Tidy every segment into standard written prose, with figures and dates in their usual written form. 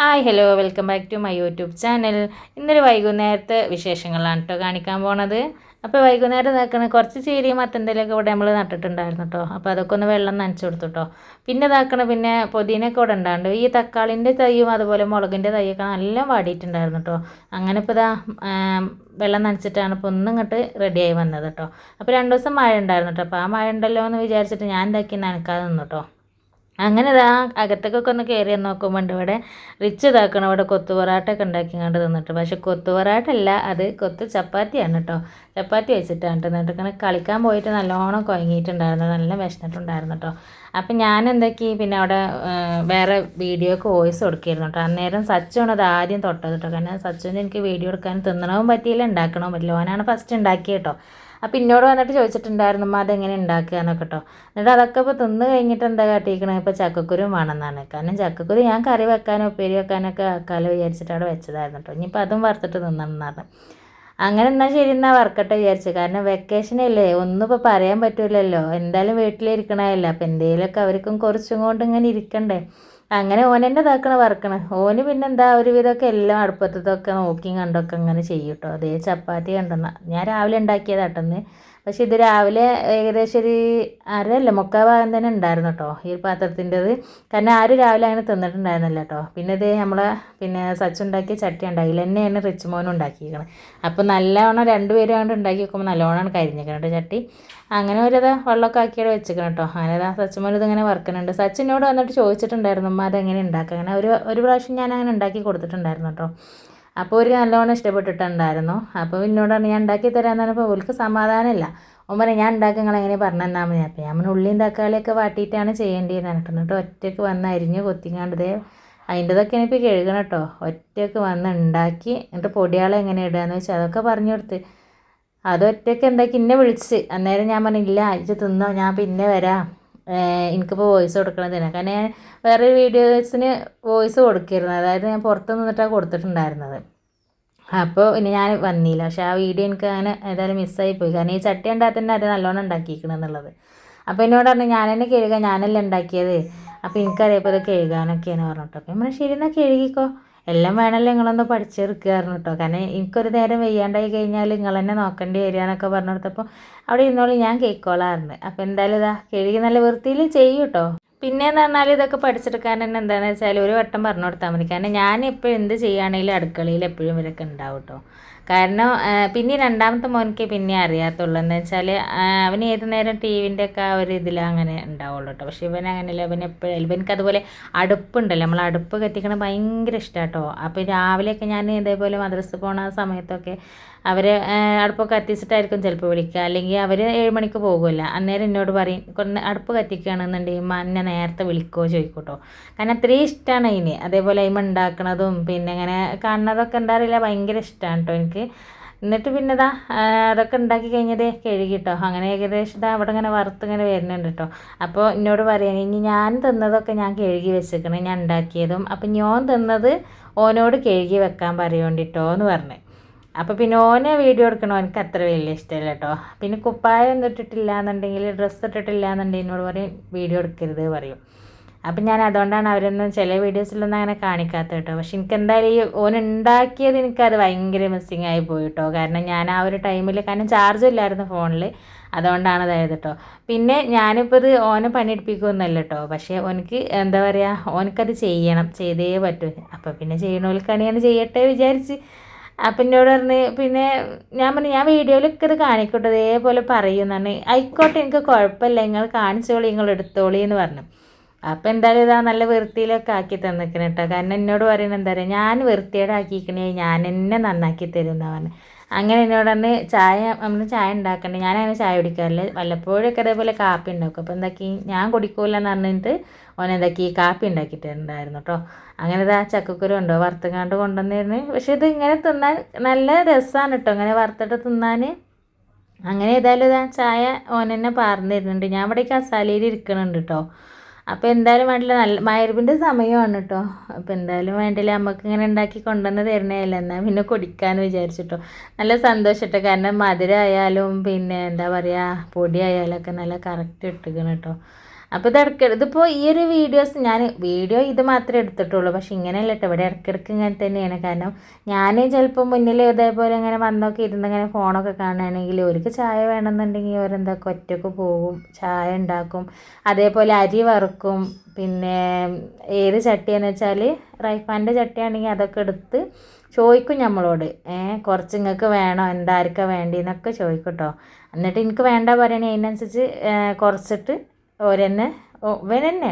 Hi hello welcome back to my YouTube channel. ഇന്നൊരു വൈകുന്നേരത്തെ വിശേഷങ്ങളാണ് കേട്ടോ കാണിക്കാൻ പോണത്. അപ്പോൾ വൈകുന്നേരം നിൽക്കുന്ന കുറച്ച് ചീരയും മത്തൻ്റെലൊക്കെ ഇവിടെ നമ്മൾ നട്ടിട്ടുണ്ടായിരുന്നു കേട്ടോ. അപ്പോൾ അതൊക്കെ ഒന്ന് വെള്ളം നനച്ചു കൊടുത്തു കേട്ടോ. പിന്നെ പിന്നെ പുതിനയൊക്കെ ഇവിടെ ഉണ്ടാണ്ട്. ഈ തക്കാളിൻ്റെ തൈയും അതുപോലെ മുളകിൻ്റെ തൈയൊക്കെ നല്ല വാടിയിട്ടുണ്ടായിരുന്നു കേട്ടോ. അങ്ങനെ ഇപ്പോൾ വെള്ളം നനച്ചിട്ടാണ് ഇപ്പോൾ ഒന്നും ഇങ്ങോട്ട് റെഡിയായി വന്നത് കേട്ടോ. അപ്പോൾ 2 ദിവസം മഴ ഉണ്ടായിരുന്നു കേട്ടോ. അപ്പോൾ ആ മഴ ഉണ്ടല്ലോ എന്ന് വിചാരിച്ചിട്ട് ഞാൻ എന്താക്കി നനക്കാതെ നിന്നു കേട്ടോ. അങ്ങനെ അകത്തേക്കൊക്കെ ഒന്ന് കയറി നോക്കുമ്പോൾ ഇവിടെ റിച്ച് ഇതാക്കണം. ഇവിടെ കൊത്തു പൊറാട്ടയൊക്കെ ഉണ്ടാക്കിങ്ങാണ്ട് തിന്നിട്ട്, പക്ഷെ കൊത്തു പൊറാട്ടല്ല, അത് കൊത്തു ചപ്പാത്തിയാണ് കേട്ടോ. ചപ്പാത്തി വെച്ചിട്ടാണ് എന്നിട്ട് ഇങ്ങനെ കളിക്കാൻ പോയിട്ട് നല്ലോണം കുഴങ്ങിയിട്ടുണ്ടായിരുന്നു, നല്ല വിശന്നിട്ടുണ്ടായിരുന്നു കേട്ടോ. അപ്പം ഞാൻ എന്താക്കി പിന്നെ അവിടെ വേറെ വീഡിയോക്ക് വോയിസ് കൊടുക്കിയിരുന്നു കേട്ടോ. അന്നേരം സച്ചുവാണ് അത് ആദ്യം തൊട്ടത് കേട്ടോ. കാരണം സച്ചുവിന് എനിക്ക് വീഡിയോ എടുക്കാൻ തിന്നണവും പറ്റിയില്ല, ഉണ്ടാക്കണവും പറ്റില്ല. ഓനാണ് ഫസ്റ്റ് ഉണ്ടാക്കിയത് കേട്ടോ. അപ്പം എന്നോട് വന്നിട്ട് ചോദിച്ചിട്ടുണ്ടായിരുന്നു അതെങ്ങനെ ഉണ്ടാക്കുക എന്നൊക്കെ കേട്ടോ. എന്നിട്ട് അതൊക്കെ ഇപ്പോൾ തിന്ന് കഴിഞ്ഞിട്ട് എന്താ കാട്ടിയിരിക്കണത്, ഇപ്പോൾ ചക്കക്കുരും വേണമെന്നാണ്. കാരണം ചക്കക്കുരു ഞാൻ കറി വെക്കാനോ ഉപ്പേരി വെക്കാനൊക്കെ ആക്കാലോ വിചാരിച്ചിട്ട് അവിടെ വെച്ചതായിരുന്നു കേട്ടോ. ഇനിയിപ്പോൾ അതും വറുത്തിട്ട് തിന്നണമെന്നാണ്. അങ്ങനെ എന്നാൽ ശരി എന്നാൽ വറുക്കട്ടെ വിചാരിച്ചു. കാരണം വെക്കേഷനല്ലേ, ഒന്നും ഇപ്പോൾ പറയാൻ പറ്റില്ലല്ലോ. എന്തായാലും വീട്ടിലിരിക്കണമല്ലോ. അപ്പോൾ എന്തെങ്കിലുമൊക്കെ അവർക്കും കുറച്ചും കൊണ്ട് ഇങ്ങനെ ഇരിക്കണ്ടേ. അങ്ങനെ ഓനെന്നെ ഇതാക്കണ വറക്കണം. ഓന് പിന്നെന്താ ഒരുവിധമൊക്കെ എല്ലാം അടുപ്പത്തൊക്കെ നോക്കിയും കണ്ടൊക്കെ അങ്ങനെ ചെയ്യും കേട്ടോ. അതേ ചപ്പാത്തി കണ്ടെന്ന ഞാൻ രാവിലെ ഉണ്ടാക്കിയതാട്ടെന്ന്. പക്ഷെ ഇത് രാവിലെ ഏകദേശം ഒരു അരല്ല 3/4 ഭാഗം തന്നെ ഉണ്ടായിരുന്നു കേട്ടോ ഈ പാത്രത്തിൻ്റെത്. കാരണം ആരും രാവിലെ അങ്ങനെ തിന്നിട്ടുണ്ടായിരുന്നില്ല കേട്ടോ. പിന്നെ ഇത് നമ്മളെ സച്ചുണ്ടാക്കിയ ചട്ടി ഉണ്ടാക്കില്ല, തന്നെയാണ് റിച്ച് മോനും ഉണ്ടാക്കിയിരിക്കണം. അപ്പോൾ നല്ലോണം 2 പേരും കൊണ്ട് ഉണ്ടാക്കി വെക്കുമ്പോൾ നല്ലോണം കരിഞ്ഞിരിക്കണം കേട്ടോ ചട്ടി. അങ്ങനെ വെള്ളമൊക്കെ ആക്കിയിട്ട് വെച്ചിരിക്കണം കേട്ടോ. അങ്ങനെ സച്ചുമോൻ ഇതിങ്ങനെ വറുക്കുന്നുണ്ട്. സച്ചിനോട് വന്നിട്ട് ചോദിച്ചിട്ടുണ്ടായിരുന്നു അതെങ്ങനെ ഉണ്ടാക്കുക. അങ്ങനെ ഒരു പ്രാവശ്യം ഞാൻ അങ്ങനെ ഉണ്ടാക്കി കൊടുത്തിട്ടുണ്ടായിരുന്നു കേട്ടോ. അപ്പോൾ ഒരു നല്ലോണം ഇഷ്ടപ്പെട്ടിട്ടുണ്ടായിരുന്നു. അപ്പോൾ എന്നോടാണ് ഞാൻ ഉണ്ടാക്കി തരാമെന്ന് പറഞ്ഞപ്പോൾ അവർക്ക് സമാധാനമില്ല. ഓൻ പറഞ്ഞു ഞാൻ ഉണ്ടാക്കി നിങ്ങൾ എങ്ങനെ പറഞ്ഞു തന്നാൽ മതി. അപ്പോൾ ഞാൻ ഉള്ളിയും തക്കാളിയൊക്കെ വാട്ടിയിട്ടാണ് ചെയ്യേണ്ടതെന്ന് എന്നിട്ട് ഒറ്റയ്ക്ക് വന്ന് അരിഞ്ഞ് കൊത്തിങ്ങാണ്ടത് അതിൻ്റെതൊക്കെ എനിക്ക് കഴുകണം കേട്ടോ. ഒറ്റയ്ക്ക് വന്ന് ഉണ്ടാക്കി എന്നിട്ട് പൊടിയാളെ എങ്ങനെ ഇടുകയെന്ന് വെച്ചാൽ അതൊക്കെ പറഞ്ഞു കൊടുത്ത് അതൊറ്റയ്ക്ക് എന്താക്കി എന്നെ വിളിച്ച്. അന്നേരം ഞാൻ പറഞ്ഞില്ല ഇത് തിന്നോ, ഞാൻ പിന്നെ വരാം, എനിക്കിപ്പോൾ വോയിസ് കൊടുക്കണതിന്. കാരണം ഞാൻ വേറെ വീഡിയോസിന് വോയിസ് കൊടുക്കിയിരുന്നു, അതായത് ഞാൻ പുറത്ത് നിന്നിട്ടാണ് കൊടുത്തിട്ടുണ്ടായിരുന്നത്. അപ്പോൾ ഇനി ഞാൻ വന്നില്ല. പക്ഷേ ആ വീഡിയോ എനിക്ക് അങ്ങനെ ഏതായാലും മിസ്സായി പോയി. കാരണം ഈ ചട്ടി ഉണ്ടാകാൻ തന്നെ അത് നല്ലോണം ഉണ്ടാക്കിയിരിക്കണം എന്നുള്ളത്. അപ്പോൾ എന്നോട് പറഞ്ഞു ഞാൻ തന്നെ കഴുകാൻ, ഞാനല്ലേ ഉണ്ടാക്കിയത്, അപ്പോൾ എനിക്കറിയപ്പോൾ ഇത് കഴുകാനൊക്കെയാണ് പറഞ്ഞിട്ടോ. അപ്പോൾ നമ്മൾ ശരി എന്നാൽ കഴുകിക്കോ, എല്ലാം വേണമല്ലോ നിങ്ങളൊന്ന് പഠിച്ചെടുക്കുകയായിരുന്നു കേട്ടോ. കാരണം എനിക്കൊരു നേരം വെയ്യാണ്ടായി കഴിഞ്ഞാൽ നിങ്ങൾ തന്നെ നോക്കേണ്ടി വരിക എന്നൊക്കെ പറഞ്ഞു കൊടുത്തപ്പോൾ അവിടെ ഇരുന്നോളി ഞാൻ കേൾക്കോളായിരുന്നു. അപ്പോൾ എന്തായാലും കഴുകി നല്ല വൃത്തിയിൽ ചെയ്യും കേട്ടോ. പിന്നെയെന്ന് പറഞ്ഞാൽ ഇതൊക്കെ പഠിച്ചെടുക്കാൻ തന്നെ എന്താണെന്ന് വെച്ചാൽ ഒരു വട്ടം പറഞ്ഞു കൊടുത്താൽ മതി. കാരണം ഞാൻ ഇപ്പോൾ എന്ത് ചെയ്യുകയാണെങ്കിലും അടുക്കളയിൽ എപ്പോഴും ഇവരൊക്കെ ഉണ്ടാവും കേട്ടോ. കാരണം പിന്നെ രണ്ടാമത്തെ മോനിക്ക് പിന്നെ അറിയാത്തുള്ളൂ. എന്താ വെച്ചാൽ അവന് ഏത് നേരം ടി വിൻ്റെ ഒക്കെ ആ ഒരു ഇതിൽ അങ്ങനെ ഉണ്ടാവുള്ളൂ കേട്ടോ. പക്ഷേ ഇവൻ അങ്ങനെയല്ല, ഇവൻ എപ്പോഴും ഇവനക്ക് അതുപോലെ അടുപ്പുണ്ടല്ലോ, നമ്മൾ അടുപ്പ് കത്തിക്കണം ഭയങ്കര ഇഷ്ടമാണ് കേട്ടോ. അപ്പോൾ രാവിലെയൊക്കെ ഞാൻ ഇതേപോലെ മദ്രസ പോണ സമയത്തൊക്കെ അവർ അടുപ്പൊക്കെ കത്തിച്ചിട്ടായിരിക്കും ചിലപ്പോൾ വിളിക്കുക. അല്ലെങ്കിൽ അവർ 7 മണിക്ക് പോകുമല്ലോ, അന്നേരം എന്നോട് പറയും കുറച്ച് അടുപ്പ് കത്തിക്കുകയാണെന്നുണ്ടെങ്കിൽ എന്നെ നേരത്തെ വിളിക്കുമോ ചോദിക്കൂട്ടോ. കാരണം അത്രയും ഇഷ്ടമാണ് അതിന്. അതേപോലെ അതിമ ഉണ്ടാക്കണതും പിന്നെ ഇങ്ങനെ കാണുന്നതൊക്കെ എന്താ അറിയില്ല ഭയങ്കര ഇഷ്ടമാണ് കേട്ടോ എനിക്ക്. എന്നിട്ട് പിന്നെ അതൊക്കെ ഉണ്ടാക്കി കഴിഞ്ഞത് കഴുകിട്ടോ. അങ്ങനെ ഏകദേശം അവിടെ ഇങ്ങനെ വറുത്തിങ്ങനെ വരുന്നുണ്ട് കേട്ടോ. അപ്പോൾ എന്നോട് പറയാൻ ഇനി ഞാൻ തിന്നതൊക്കെ ഞാൻ കഴുകി വെച്ചേക്കണം, ഞാൻ ഉണ്ടാക്കിയതും. അപ്പം ഞാൻ തിന്നത് ഓനോട് കഴുകി വെക്കാൻ പറയുകൊണ്ടിട്ടോ എന്ന് പറഞ്ഞു. അപ്പോൾ പിന്നെ ഓനെ വീഡിയോ എടുക്കണോ എനിക്ക് അത്ര വലിയ ഇഷ്ടമല്ല കേട്ടോ. പിന്നെ കുപ്പായം ഒന്നും ഇട്ടിട്ടില്ല എന്നുണ്ടെങ്കിൽ, ഡ്രസ്സ് ഇട്ടിട്ടില്ല എന്നുണ്ടെങ്കിൽ എന്നോട് പറയും വീഡിയോ എടുക്കരുത് പറയും. അപ്പം ഞാൻ അതുകൊണ്ടാണ് അവരൊന്നും ചില വീഡിയോസിലൊന്നും അങ്ങനെ കാണിക്കാത്തത് കേട്ടോ. പക്ഷെ എനിക്ക് എന്തായാലും ഈ ഓൻ ഉണ്ടാക്കിയത് എനിക്കത് ഭയങ്കര മിസ്സിങ് ആയി പോയി കേട്ടോ. കാരണം ഞാൻ ആ ഒരു ടൈമിൽ, കാരണം ചാർജും ഇല്ലായിരുന്നു ഫോണിൽ, അതുകൊണ്ടാണ് അതായത് കേട്ടോ. പിന്നെ ഞാനിപ്പോൾ ഇത് ഓനെ പണിയെടുപ്പിക്കുമെന്നല്ല കേട്ടോ. പക്ഷേ ഓനക്ക് എന്താ പറയുക, ഓനക്കത് ചെയ്യണം, ചെയ്തേ പറ്റൂ. അപ്പോൾ പിന്നെ ചെയ്യണോൽക്കാണ് ഞാൻ ചെയ്യട്ടെ വിചാരിച്ച്. അപ്പം എന്നോട് പറഞ്ഞ് പിന്നെ ഞാൻ പറഞ്ഞു ഞാൻ വീഡിയോയിലൊക്കെ ഇത് കാണിക്കട്ടെ ഇതേപോലെ പറയുമെന്നാണ്. ആയിക്കോട്ടെ എനിക്ക് കുഴപ്പമില്ല, നിങ്ങൾ കാണിച്ചോളി, നിങ്ങൾ എടുത്തോളി എന്ന് പറഞ്ഞു. അപ്പോൾ എന്തായാലും നല്ല വൃത്തിയിലൊക്കെ ആക്കി തന്നിരിക്കണം കേട്ടോ. കാരണം എന്നോട് പറയുന്നത് എന്താ പറയുക, ഞാൻ വൃത്തിയോടെ ആക്കിയിരിക്കണേ ഞാൻ എന്നെ നന്നാക്കി തരും എന്നാണ് പറഞ്ഞത്. അങ്ങനെ എന്നോട് പറഞ്ഞ് നമ്മൾ ചായ ഉണ്ടാക്കണ്ടേ, ഞാനങ്ങനെ ചായ കുടിക്കാറില്ല, വല്ലപ്പോഴൊക്കെ അതേപോലെ കാപ്പി ഉണ്ടാക്കും. അപ്പോൾ എന്താക്കി ഞാൻ കുടിക്കൂലെന്ന് പറഞ്ഞിട്ട് ഓനെന്താക്കി കാപ്പി ഉണ്ടാക്കിയിട്ടുണ്ടായിരുന്നു കേട്ടോ. അങ്ങനെ ചക്കക്കുരു ഉണ്ടോ വറുത്തങ്ങാണ്ട് കൊണ്ടുവന്നിരുന്നു. പക്ഷെ ഇത് ഇങ്ങനെ തിന്നാൻ നല്ല രസമാണ് കേട്ടോ, ഇങ്ങനെ വറുത്തിട്ട് തിന്നാൻ. അങ്ങനെ ഏതായാലും ചായ ഓനെന്നെ പാർന്നു തരുന്നുണ്ട്. ഞാൻ ഇവിടെ കസാലയിൽ ഇരിക്കണുണ്ട് കേട്ടോ. അപ്പോൾ എന്തായാലും വേണ്ടില്ല, നല്ല മഗ്‌രിബിൻ്റെ സമയമാണ് കേട്ടോ. അപ്പോൾ എന്തായാലും വേണ്ടില്ല, നമുക്ക് ഇങ്ങനെ ഉണ്ടാക്കി കൊണ്ടുവന്ന് തരണേയല്ല, എന്നാൽ പിന്നെ കുടിക്കാമെന്ന് വിചാരിച്ചിട്ടോ. നല്ല സന്തോഷം കേട്ടോ. കാരണം മധുരമായാലും പിന്നെ എന്താ പറയുക പൊടി ആയാലൊക്കെ നല്ല കറക്റ്റ് ഇട്ടിക്കണം കേട്ടോ. അപ്പോൾ ഇത് ഇതിപ്പോൾ ഈ ഒരു ഞാൻ വീഡിയോ ഇത് മാത്രമേ എടുത്തിട്ടുള്ളൂ. പക്ഷെ ഇങ്ങനെയല്ല കേട്ടോ, ഇവിടെ ഇടയ്ക്കിടയ്ക്ക് ഇങ്ങനെ തന്നെയാണ്. കാരണം ഞാൻ ചിലപ്പോൾ മുന്നിൽ ഇതേപോലെ ഇങ്ങനെ വന്നൊക്കെ ഇരുന്ന് ഇങ്ങനെ ഫോണൊക്കെ കാണുകയാണെങ്കിൽ അവർക്ക് ചായ വേണമെന്നുണ്ടെങ്കിൽ അവരെന്തൊക്കെ ഒറ്റക്ക് പോകും, ചായ ഉണ്ടാക്കും. അതേപോലെ അരി വറുക്കും. പിന്നെ ഏത് ചട്ടിയാന്ന് വെച്ചാൽ റൈഫാൻ്റെ ചട്ടിയാണെങ്കിൽ അതൊക്കെ എടുത്ത് ചോദിക്കും നമ്മളോട്, കുറച്ച് നിങ്ങൾക്ക് വേണോ, എന്താർക്കാ വേണ്ടിയെന്നൊക്കെ ചോദിക്കും കേട്ടോ. എന്നിട്ട് എനിക്ക് വേണ്ട പറയണേ അതിനനുസരിച്ച് കുറച്ചിട്ട് ഓരെന്നെ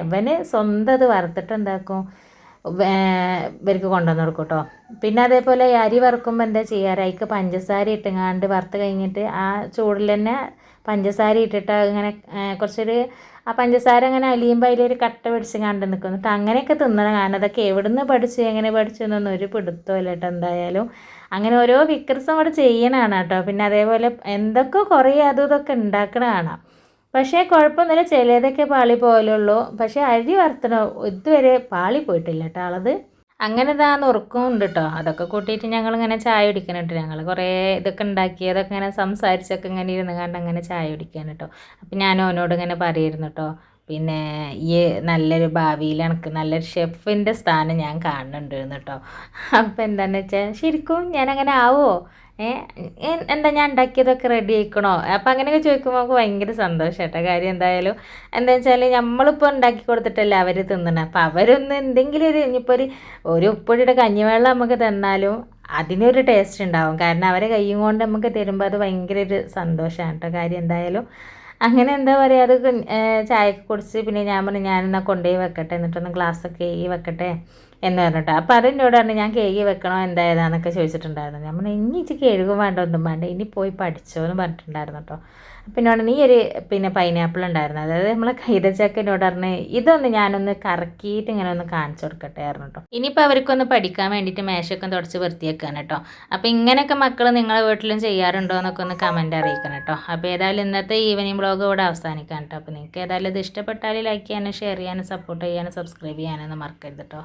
ഇവന് സ്വന്തം അത് വറുത്തിട്ട് എന്താക്കും ഇവർക്ക് കൊണ്ടുവന്ന് കൊടുക്കും കേട്ടോ. പിന്നെ അതേപോലെ അരി വറുക്കുമ്പോൾ എന്താ ചെയ്യാറ്, അതിക്ക് പഞ്ചസാര ഇട്ടുങ്ങാണ്ട് വറുത്ത് കഴിഞ്ഞിട്ട് ആ ചൂടിൽ തന്നെ പഞ്ചസാര ഇട്ടിട്ട് ഇങ്ങനെ കുറച്ചൊരു ആ പഞ്ചസാര അങ്ങനെ അലിയുമ്പോൾ അതിലൊരു കട്ട പിടിച്ച് കണ്ട് നിൽക്കും. എന്നിട്ട് അങ്ങനെയൊക്കെ തിന്നണം. കാരണം അതൊക്കെ എവിടെ നിന്ന് പഠിച്ചു, എങ്ങനെ പഠിച്ചു എന്നൊന്നും ഒരു പിടുത്തമില്ല കേട്ടോ. എന്തായാലും അങ്ങനെ ഓരോ വിക്രസം അവിടെ ചെയ്യണതാണ് കേട്ടോ. പിന്നെ അതേപോലെ എന്തൊക്കെ കുറേ അതും ഇതൊക്കെ ഉണ്ടാക്കണ കാണാം. പക്ഷേ കുഴപ്പമൊന്നുമില്ല, ചിലതൊക്കെ പാളി പോലുള്ളൂ. പക്ഷേ അരി വറുത്തണോ ഇതുവരെ പാളി പോയിട്ടില്ല കേട്ടോ ആളത്. അങ്ങനെ ഇതാ നുറുക്കുമുണ്ട് കേട്ടോ. അതൊക്കെ കൂട്ടിയിട്ട് ഞങ്ങളിങ്ങനെ ചായ കുടിക്കണം. ഞങ്ങൾ കുറേ ഇതൊക്കെ ഉണ്ടാക്കി അതൊക്കെ ഇങ്ങനെ സംസാരിച്ചൊക്കെ ഇങ്ങനെ ഇരുന്ന് കണ്ട് അങ്ങനെ ചായ കുടിക്കാൻ കേട്ടോ. അപ്പം ഞാൻ അവനോട് ഇങ്ങനെ പറയുന്നു കേട്ടോ, പിന്നെ ഈ നല്ലൊരു ഭാവിയിൽ എനിക്ക് നല്ലൊരു ഷെഫിൻ്റെ സ്ഥാനം ഞാൻ കാണുന്നുണ്ട് കേട്ടോ. അപ്പം എന്താണെന്ന് വെച്ചാൽ ശരിക്കും ഞാനങ്ങനെ ആവുമോ, എന്താ ഞാൻ ഉണ്ടാക്കിയതൊക്കെ റെഡി ആയിക്കണോ? അപ്പം അങ്ങനെയൊക്കെ ചോദിക്കുമ്പോൾ നമുക്ക് ഭയങ്കര സന്തോഷം കേട്ടോ. കാര്യം എന്തായാലും എന്താ വെച്ചാൽ നമ്മളിപ്പോൾ ഉണ്ടാക്കി കൊടുത്തിട്ടല്ലേ അവർ തിന്നണം. അപ്പം അവരൊന്ന് എന്തെങ്കിലും ഇനിയിപ്പോൾ ഒരു ഉപ്പൊടിയുടെ കഞ്ഞിവെള്ളം നമുക്ക് തന്നാലും അതിനൊരു ടേസ്റ്റ് ഉണ്ടാവും. കാരണം അവരെ കൈയും കൊണ്ട് നമുക്ക് തരുമ്പോൾ അത് ഭയങ്കര ഒരു സന്തോഷമാണ് കേട്ടോ. കാര്യം എന്തായാലും അങ്ങനെ എന്താ പറയുക, അത് ചായയൊക്കെ കുടിച്ച് പിന്നെ ഞാൻ പറഞ്ഞു ഞാനെന്നാൽ കൊണ്ടുപോയി വെക്കട്ടെ, എന്നിട്ടൊന്ന് ഗ്ലാസ്സൊക്കെ കേകി വെക്കട്ടെ എന്ന് പറഞ്ഞിട്ട്. അപ്പോൾ അതെന്നോട് പറഞ്ഞു ഞാൻ കേകി വെക്കണോ എന്തായതാന്നൊക്കെ ചോദിച്ചിട്ടുണ്ടായിരുന്നു. ഞാൻ പറഞ്ഞു ഇനി ഇച്ചിരി കഴുകും വേണ്ട ഒന്നും വേണ്ട, ഇനി പോയി പഠിച്ചോ എന്ന് പറഞ്ഞിട്ടുണ്ടായിരുന്നു കേട്ടോ. പിന്നെ നീ പിന്നെ പൈനാപ്പിൾ ഉണ്ടായിരുന്നു, അതായത് നമ്മളെ കൈതച്ചക്കനോട് പറഞ്ഞ് ഇതൊന്ന് ഞാനൊന്ന് കറക്കിയിട്ട് ഇങ്ങനെ ഒന്ന് കാണിച്ചു കൊടുക്കട്ടെ ആയിരുന്നു കേട്ടോ. ഇനിയിപ്പോൾ അവർക്കൊന്ന് പഠിക്കാൻ വേണ്ടിയിട്ട് മേശയൊക്കെ തുടച്ച് വൃത്തിയാക്കാൻ കേട്ടോ. അപ്പോൾ ഇങ്ങനെയൊക്കെ മക്കൾ നിങ്ങളെ വീട്ടിലും ചെയ്യാറുണ്ടോ എന്നൊക്കെ ഒന്ന് കമൻറ്റ് അറിയിക്കണം കേട്ടോ. അപ്പോൾ ഏതായാലും ഇന്നത്തെ ഈവനിങ് വ്ളോഗ് ഇവിടെ അവസാനിക്കാം കേട്ടോ. അപ്പോൾ നിങ്ങൾക്ക് ഏതായാലും ഇത് ഇഷ്ടപ്പെട്ടാൽ ലൈക്ക് ചെയ്യാനും ഷെയർ ചെയ്യാനും സപ്പോർട്ട് ചെയ്യാനും സബ്സ്ക്രൈബ് ചെയ്യാനൊന്നും മറക്കരുത് കേട്ടോ.